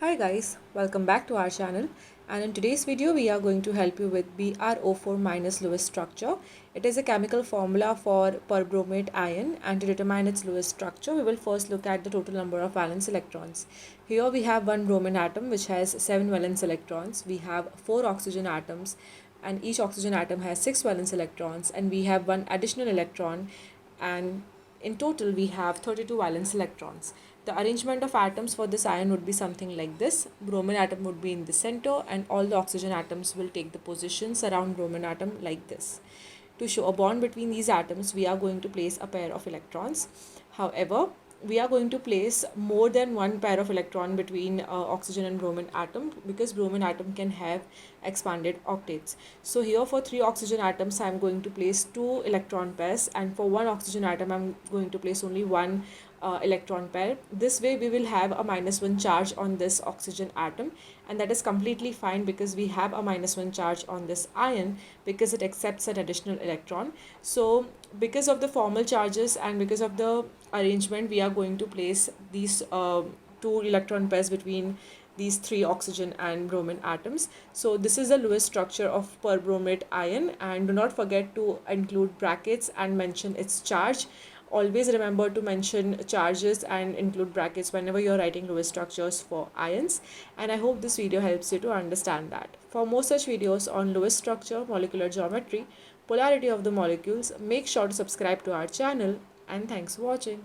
Hi guys, welcome back to our channel, and in today's video we are going to help you with BrO4 Lewis structure. It is a chemical formula for perbromate ion, and to determine its Lewis structure we will first look at the total number of valence electrons. Here we have one bromine atom which has 7 valence electrons. We have 4 oxygen atoms and each oxygen atom has 6 valence electrons, and we have one additional electron, and in total we have 32 valence electrons. The arrangement of atoms for this ion would be something like this. Bromine atom would be in the center and all the oxygen atoms will take the positions around bromine atom like this. To show a bond between these atoms, we are going to place a pair of electrons. However, we are going to place more than one pair of electron between oxygen and bromine atom, because bromine atom can have expanded octets. So here for 3 oxygen atoms I am going to place 2 electron pairs, and for 1 oxygen atom I am going to place only one electron pair. This way we will have a -1 charge on this oxygen atom, and that is completely fine because we have a -1 charge on this ion because it accepts an additional electron. So because of the formal charges and because of the arrangement, we are going to place these 2 electron pairs between these 3 oxygen and bromine atoms. So this is the Lewis structure of perbromate ion, and do not forget to include brackets and mention its charge. Always remember to mention charges and include brackets whenever you're writing Lewis structures for ions, and I hope this video helps you to understand that. For more such videos on Lewis structure, molecular geometry, polarity of the molecules, make sure to subscribe to our channel, and thanks for watching.